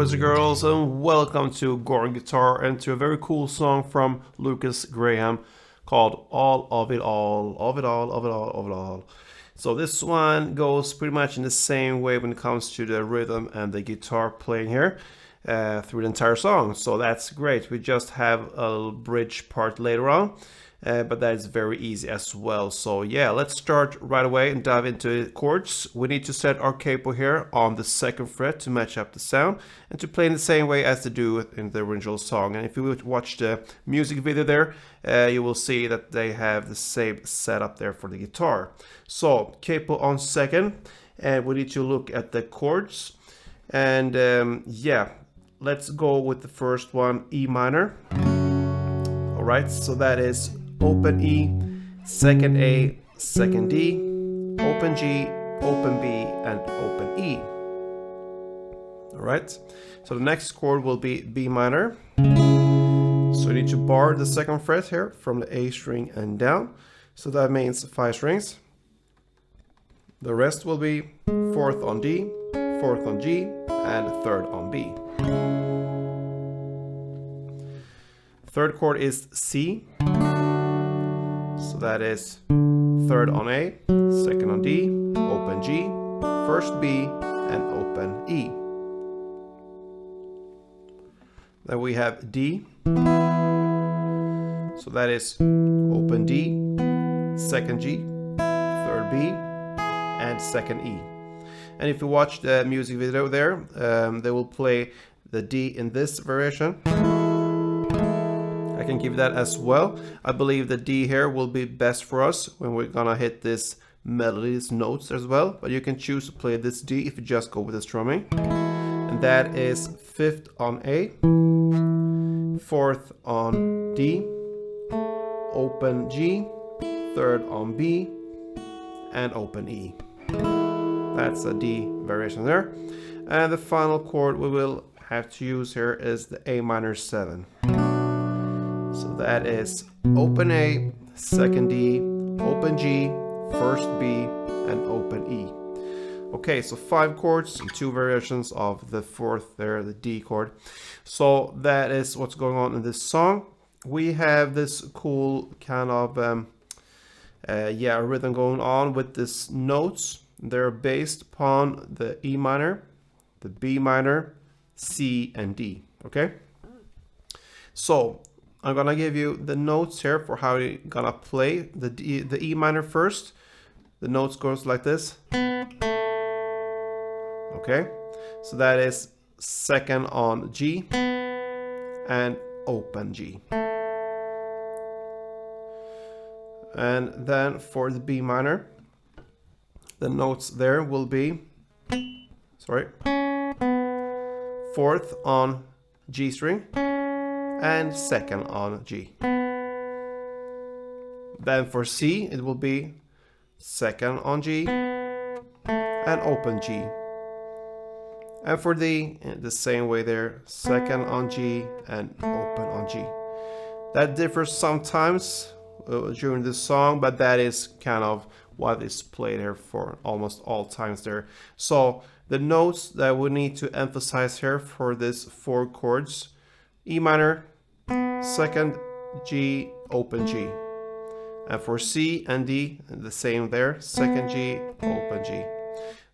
boys and girls, and welcome to Gorn Guitar and to a very cool song from Lukas Graham called All of It All, of It All, of It All, of It All. So this one goes pretty much in the same way when it comes to the rhythm and the guitar playing here through the entire song. So that's great. We just have a little bridge part later on. But that is very easy as well. So yeah, let's start right away and dive into chords. We need to set our capo here on the 2nd fret to match up the sound and to play in the same way as they do in the original song. And if you watch the music video there, you will see that they have the same setup there for the guitar. So capo on 2nd, and we need to look at the chords. And yeah, let's go with the first one, E minor. All right, so that is open E, 2nd A, 2nd D, open G, open B, and open E. All right, so the next chord will be B minor. So you need to bar the 2nd fret here from the A string and down. So that means 5 strings. The rest will be 4th on D, 4th on G, and 3rd on B. 3rd chord is C. So that is 3rd on A, 2nd on D, open G, 1st B, and open E. Then we have D. So that is open D, 2nd G, 3rd B, and 2nd E. And if you watch the music video there, they will play the D in this variation. I can give that as well. I believe the D here will be best for us when we're gonna hit this melodies notes as well, but you can choose to play this D if you just go with the strumming. And that is 5th on A, 4th on D, open G, 3rd on B, and open E. That's a D variation there. And the final chord we will have to use here is the A minor 7. So that is open A, 2nd D, open G, 1st B, and open E. Okay, so 5 chords and 2 variations of the 4th there, the D chord. So that is what's going on in this song. We have this cool kind of rhythm going on with these notes. They're based upon the E minor, the B minor, C, and D. Okay, so I'm gonna give you the notes here for how you're gonna play the E minor first. The notes goes like this. Okay, so that is 2nd on G and open G. And then for the B minor, the notes there will be 4th on G string and 2nd on G. Then for C, it will be 2nd on G and open G. And for D, the same way there, 2nd on G and open on G. That differs sometimes during the song, but that is kind of what is played here for almost all times there. So the notes that we need to emphasize here for this 4 chords: E minor, 2nd G, open G. And for C and D, the same there, 2nd G, open G.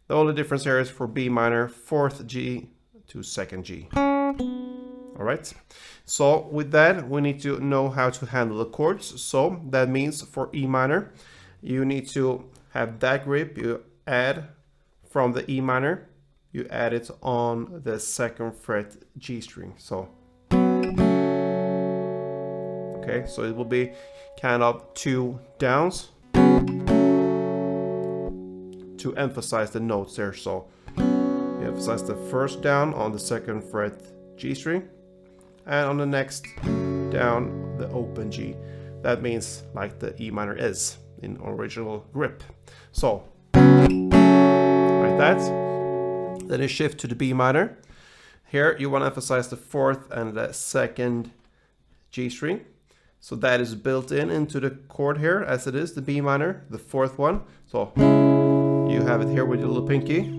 The only difference here is for B minor, 4th G to 2nd G. All right, so with that, we need to know how to handle the chords. So that means for E minor, you need to have that grip. You add from the E minor, you add it on the 2nd fret G string. So okay, so it will be kind of 2 downs to emphasize the notes there. So you emphasize the first down on the 2nd fret G string, and on the next down the open G. That means like the E minor is in original grip. So like that. Then you shift to the B minor. Here you want to emphasize the 4th and the 2nd G string. So that is built into the chord here as it is, the B minor, the 4th one. So you have it here with your little pinky.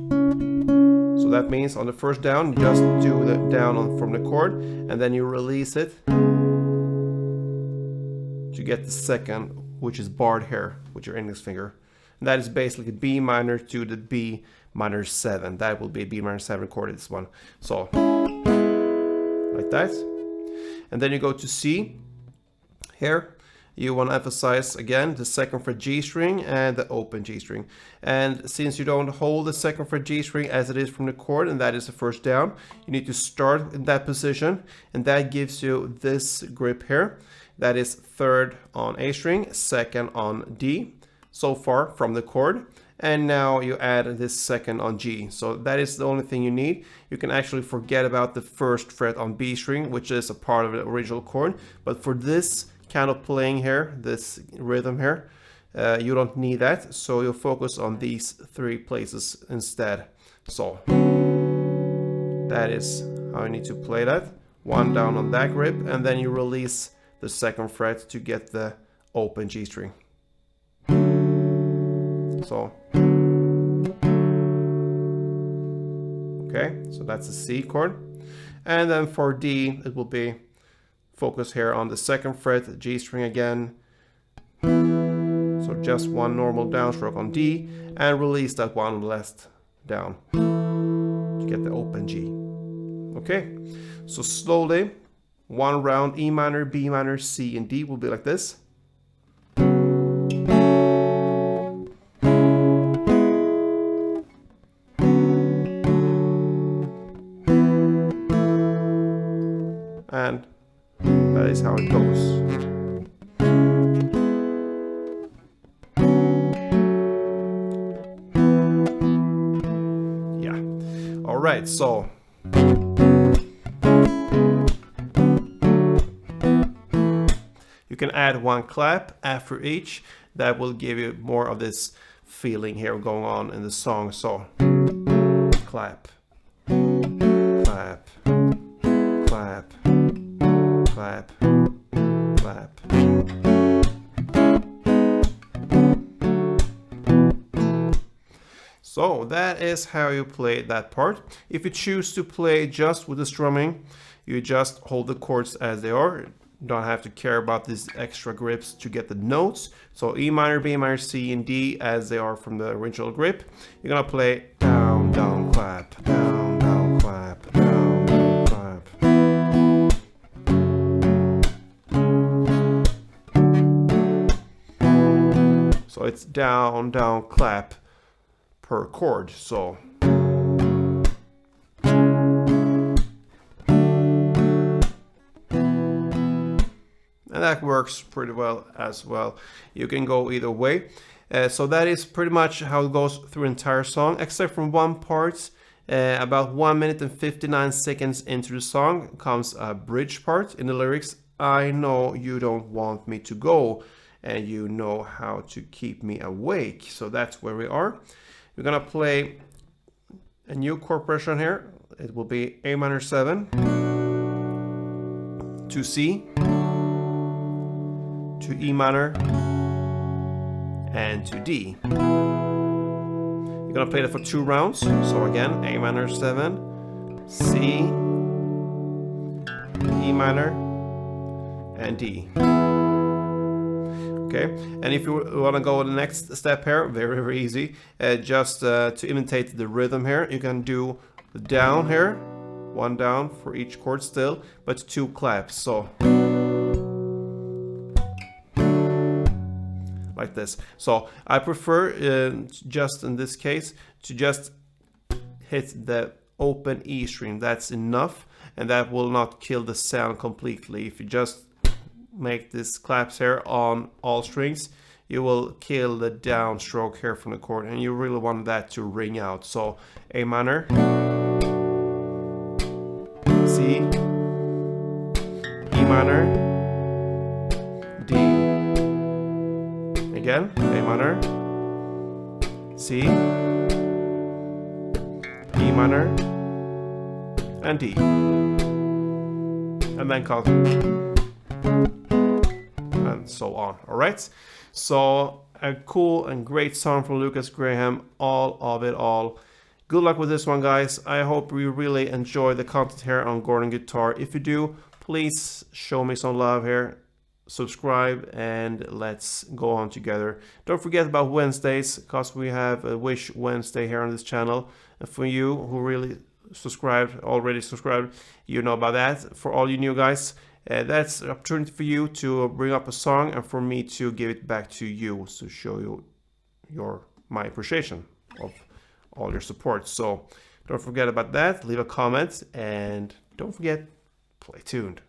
So So that means on the first down, you just do the down on, from the chord, and then you release it to get the second, which is barred here with your index finger. And that is basically B minor to the B minor 7. That will be B minor 7 chord, this one. So, like that. And then you go to C. Here, you want to emphasize again the second fret G string and the open G string. And since you don't hold the second fret G string as it is from the chord, and that is the first down, you need to start in that position, and that gives you this grip here. That is third on A string, second on D, so far from the chord. And now you add this second on G. So that is the only thing you need. You can actually forget about the first fret on B string, which is a part of the original chord. But for this kind of playing here, this rhythm here, you don't need that. So you'll focus on these three places instead. So that is how you need to play that. One down on that grip, and then you release the second fret to get the open G string. So, okay, so that's a C chord. And then for D, it will be focus here on the second fret, G string again. So just one normal downstroke on D, and release that one last down to get the open G. Okay, so slowly, one round E minor, B minor, C, and D will be like this. And that is how it goes. Yeah. All right, so you can add one clap after each. That will give you more of this feeling here going on in the song. So clap, clap, clap, clap, clap. So that is how you play that part. If you choose to play just with the strumming, you just hold the chords as they are. Don't have to care about these extra grips to get the notes. So E minor, B minor, C, and D as they are from the original grip. You're gonna play down, down, clap, down, down, clap, down, down, clap. So it's down, down, clap per chord. So and that works pretty well as well. You can go either way. So that is pretty much how it goes through the entire song, except from one part. About 1 minute and 59 seconds into the song comes a bridge part in the lyrics. I know you don't want me to go, and you know how to keep me awake. So that's where we are. We're gonna play a new chord progression here. It will be A minor 7 to C, to E minor, and to D. You're gonna play that for 2 rounds. So again, A minor 7, C, E minor, and D. Okay, and if you want to go the next step here, very, very easy. Just to imitate the rhythm here, you can do the down here, 1 down for each chord still, but 2 claps. So like this. So I prefer, just in this case, to just hit the open E string. That's enough, and that will not kill the sound completely. If you just make these claps here on all strings, you will kill the downstroke here from the chord, and you really want that to ring out. So A minor, C, E minor, D. Again, A minor, C, E minor, and D. And then call, and so on. All right. So a cool and great song from Lukas Graham, All of It All. good luck with this one, guys. I hope you really enjoy the content here on Gordon Guitar. If you do, please show me some love here. Subscribe and let's go on together. Don't forget about Wednesdays, because we have a Wish Wednesday here on this channel. And for you who really already subscribed, you know about that. For all you new guys, that's an opportunity for you to bring up a song and for me to give it back to you to show you my appreciation of all your support. So don't forget about that. Leave a comment and don't forget, play tuned.